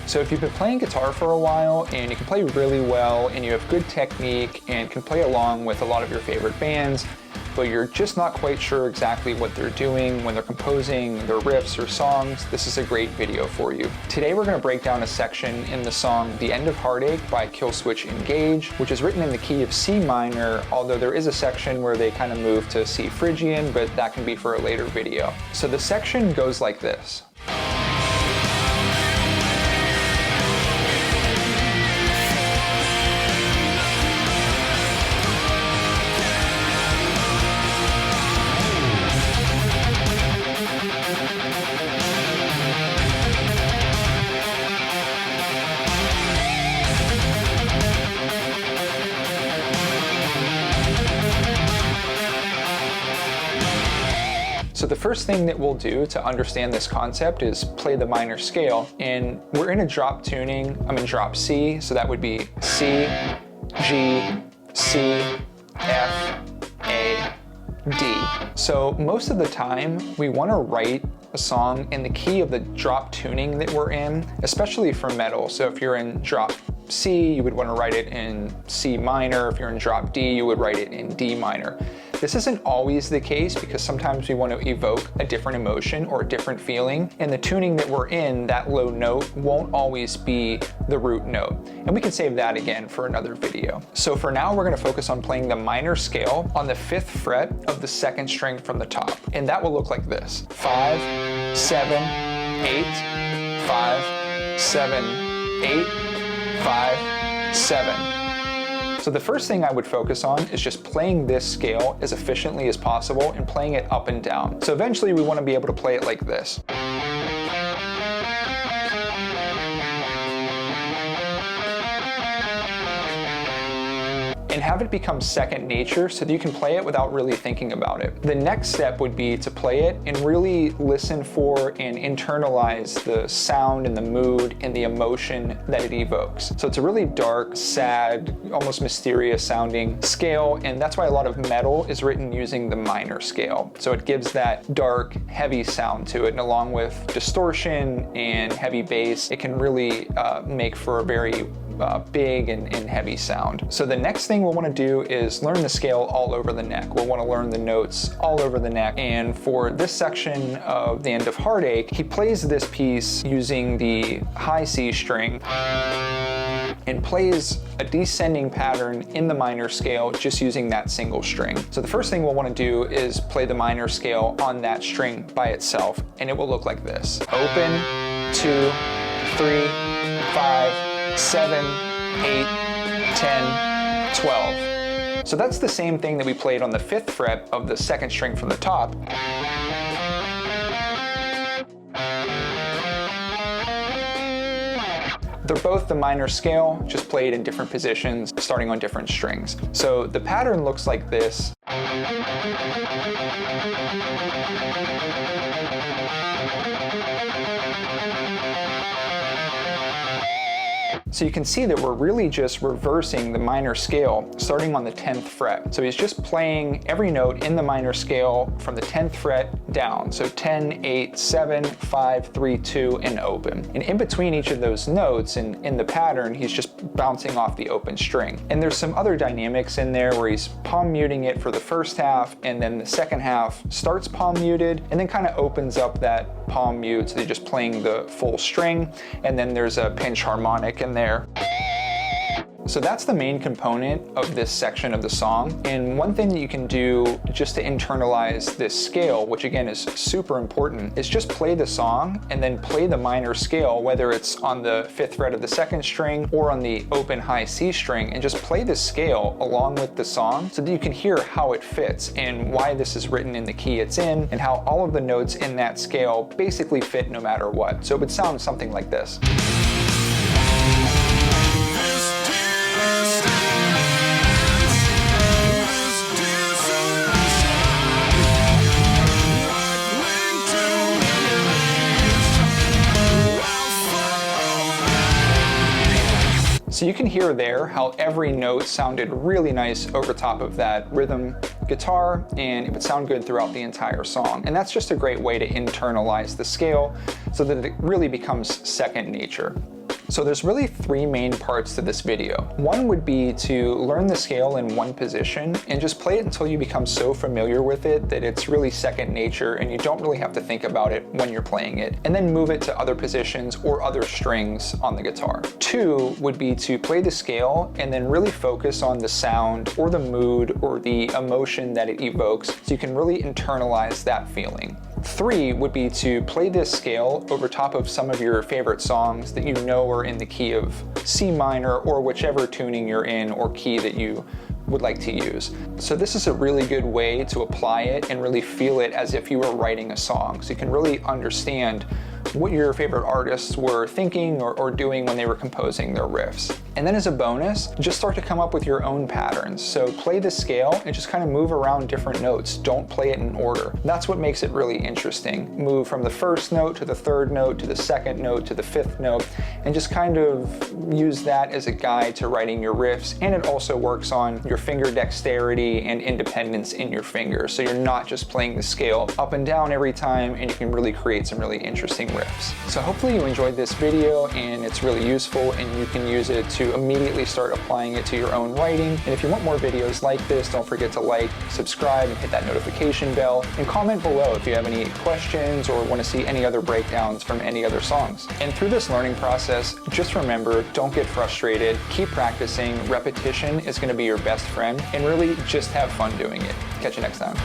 So if you've been playing guitar for a while and you can play really well and you have good technique and can play along with a lot of your favorite bands, but you're just not quite sure exactly what they're doing when they're composing their riffs or songs, this is a great video for you. Today we're going to break down a section in the song The End of Heartache by Killswitch Engage, which is written in the key of C minor, although there is a section where they kind of move to C Phrygian, but that can be for a later video. So the section goes like this. So the first thing that we'll do to understand this concept is play the minor scale, and we're in a drop tuning. I'm in drop C, so that would be C, G, C, F, A, D. So most of the time we want to write a song in the key of the drop tuning that we're in, especially for metal. So if you're in drop C, you would want to write it in C minor. If you're in drop D, you would write it in D minor. This isn't always the case because sometimes we want to evoke a different emotion or a different feeling. And the tuning that we're in, that low note, won't always be the root note. And we can save that again for another video. So for now, we're going to focus on playing the minor scale on the 5th fret of the 2nd string from the top. And that will look like this: 5, 7, 8, 5, 7, 8, 5, 7. So the first thing I would focus on is just playing this scale as efficiently as possible and playing it up and down. So eventually we want to be able to play it like this. And have it become second nature so that you can play it without really thinking about it. The next step would be to play it and really listen for and internalize the sound and the mood and the emotion that it evokes. So it's a really dark, sad, almost mysterious sounding scale, and that's why a lot of metal is written using the minor scale. So it gives that dark, heavy sound to it, and along with distortion and heavy bass, it can really make for a very big and heavy sound. So the next thing we'll want to do is learn the scale all over the neck. We'll want to learn the notes all over the neck. And for this section of The End of Heartache, he plays this piece using the high C string and plays a descending pattern in the minor scale just using that single string. So the first thing we'll want to do is play the minor scale on that string by itself, and it will look like this: open, 2, 3, 5, 7, 8, 10, 12. So that's the same thing that we played on the 5th fret of the 2nd string from the top. They're both the minor scale, just played in different positions, starting on different strings. So the pattern looks like this. So you can see that we're really just reversing the minor scale starting on the 10th fret. So he's just playing every note in the minor scale from the 10th fret down. So 10, 8, 7, 5, 3, 2, and open. And in between each of those notes and in the pattern, he's just bouncing off the open string. And there's some other dynamics in there where he's palm muting it for the first half, and then the second half starts palm muted and then kind of opens up that palm mute, so they're just playing the full string, and then there's a pinch harmonic in there. So that's the main component of this section of the song. And one thing that you can do just to internalize this scale, which again is super important, is just play the song and then play the minor scale, whether it's on the 5th fret of the 2nd string or on the open high C string, and just play the scale along with the song so that you can hear how it fits and why this is written in the key it's in, and how all of the notes in that scale basically fit no matter what. So it would sound something like this. So you can hear there how every note sounded really nice over top of that rhythm guitar, and it would sound good throughout the entire song. And that's just a great way to internalize the scale so that it really becomes second nature. So there's really three main parts to this video. One would be to learn the scale in one position and just play it until you become so familiar with it that it's really second nature and you don't really have to think about it when you're playing it, and then move it to other positions or other strings on the guitar. Two would be to play the scale and then really focus on the sound or the mood or the emotion that it evokes so you can really internalize that feeling. Three would be to play this scale over top of some of your favorite songs that you know are in the key of C minor or whichever tuning you're in or key that you would like to use. So this is a really good way to apply it and really feel it as if you were writing a song. So you can really understand what your favorite artists were thinking or doing when they were composing their riffs. And then as a bonus, just start to come up with your own patterns. So play the scale and just kind of move around different notes. Don't play it in order. That's what makes it really interesting. Move from the first note to the third note to the second note to the fifth note, and just kind of use that as a guide to writing your riffs. And it also works on your finger dexterity and independence in your fingers. So you're not just playing the scale up and down every time, and you can really create some really interesting riffs. So hopefully you enjoyed this video and it's really useful and you can use it to immediately start applying it to your own writing. And if you want more videos like this, don't forget to like, subscribe, and hit that notification bell, and comment below if you have any questions or want to see any other breakdowns from any other songs. And through this learning process, just remember, don't get frustrated, keep practicing, repetition is going to be your best friend, and really just have fun doing it. Catch you next time.